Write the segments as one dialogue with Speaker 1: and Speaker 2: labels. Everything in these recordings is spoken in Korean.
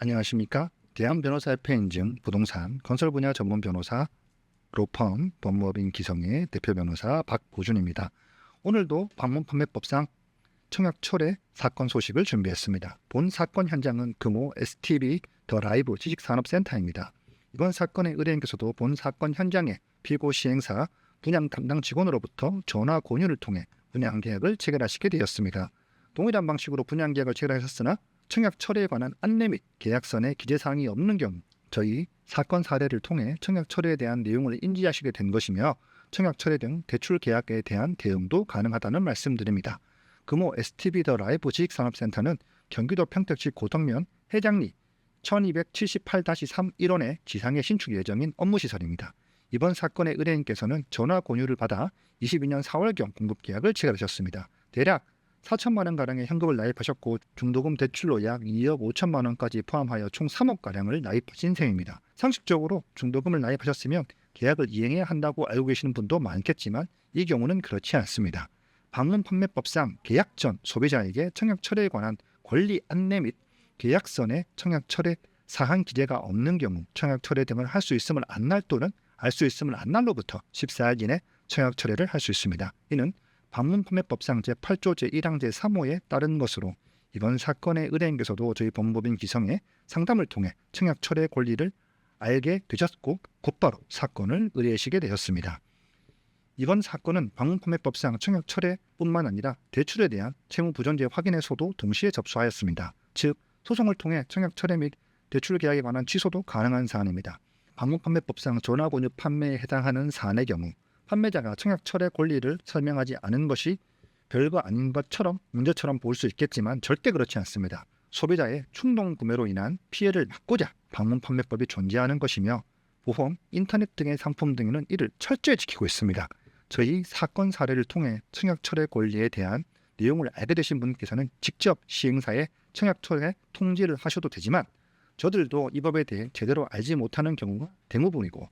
Speaker 1: 안녕하십니까? 대한변호사협회 인증 부동산 건설 분야 전문 변호사 로펌 법무법인 기성의 대표 변호사 박보준입니다. 오늘도 방문판매법상 청약철회 사건 소식을 준비했습니다. 본 사건 현장은 금호 STB 더 라이브 지식산업센터입니다. 이번 사건의 의뢰인께서도 본 사건 현장에 피고 시행사 분양 담당 직원으로부터 전화 권유를 통해 분양 계약을 체결하시게 되었습니다. 동일한 방식으로 분양 계약을 체결하셨으나 청약 철회에 관한 안내 및 계약서에 기재사항이 없는 경우 저희 사건 사례를 통해 청약 철회에 대한 내용을 인지하시게 된 것이며 청약 철회 등 대출 계약에 대한 대응도 가능하다는 말씀드립니다. 금호 STB 더 라이브 지식산업센터는 경기도 평택시 고덕면 해장리 1278-3 1원의 지상에 신축 예정인 업무시설입니다. 이번 사건의 의뢰인께서는 전화 권유를 받아 22년 4월경 공급 계약을 체결하셨습니다. 대략 4천만 원가량의 현금을 납입하셨고 중도금 대출로 약 2억 5천만 원까지 포함하여 총 3억가량을 납입하신 셈입니다. 상식적으로 중도금을 납입하셨으면 계약을 이행해야 한다고 알고 계시는 분도 많겠지만 이 경우는 그렇지 않습니다. 방문판매법상 계약 전 소비자에게 청약 철회에 관한 권리 안내 및 계약서에 청약 철회 사항 기재가 없는 경우 청약 철회 등을 할 수 있음을 안 날 또는 알 수 있음을 안 날로부터 14일 이내 청약 철회를 할 수 있습니다. 이는 방문판매법상 제8조 제1항 제3호에 따른 것으로 이번 사건의 의뢰인께서도 저희 법무법인 기성의 상담을 통해 청약 철회 권리를 알게 되셨고 곧바로 사건을 의뢰하시게 되었습니다. 이번 사건은 방문판매법상 청약 철회뿐만 아니라 대출에 대한 채무부존재 확인에서도 동시에 접수하였습니다. 즉 소송을 통해 청약 철회 및 대출 계약에 관한 취소도 가능한 사안입니다. 방문판매법상 전화권유 판매에 해당하는 사안의 경우 판매자가 청약 철회 권리를 설명하지 않은 것이 별거 아닌 것처럼 문제처럼 보일 수 있겠지만 절대 그렇지 않습니다. 소비자의 충동 구매로 인한 피해를 막고자 방문판매법이 존재하는 것이며 보험, 인터넷 등의 상품 등에는 이를 철저히 지키고 있습니다. 저희 사건 사례를 통해 청약 철회 권리에 대한 내용을 알게 되신 분께서는 직접 시행사에 청약 철회 통지를 하셔도 되지만 저들도 이 법에 대해 제대로 알지 못하는 경우가 대부분이고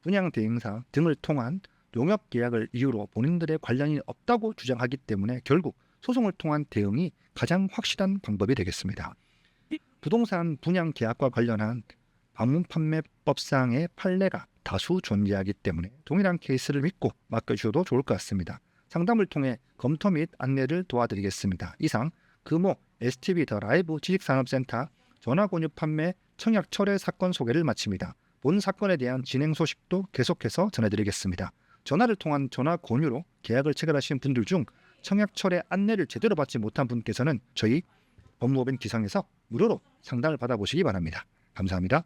Speaker 1: 분양 대행사 등을 통한 용역 계약을 이유로 본인들의 관련이 없다고 주장하기 때문에 결국 소송을 통한 대응이 가장 확실한 방법이 되겠습니다. 부동산 분양 계약과 관련한 방문판매법상의 판례가 다수 존재하기 때문에 동일한 케이스를 믿고 맡겨주셔도 좋을 것 같습니다. 상담을 통해 검토 및 안내를 도와드리겠습니다. 이상 금호 STB 더 라이브 지식산업센터 전화권유 판매 청약 철회 사건 소개를 마칩니다. 본 사건에 대한 진행 소식도 계속해서 전해드리겠습니다. 전화를 통한 전화 권유로 계약을 체결하신 분들 중 청약 철회 안내를 제대로 받지 못한 분께서는 저희 법무법인 기성에서 무료로 상담을 받아보시기 바랍니다. 감사합니다.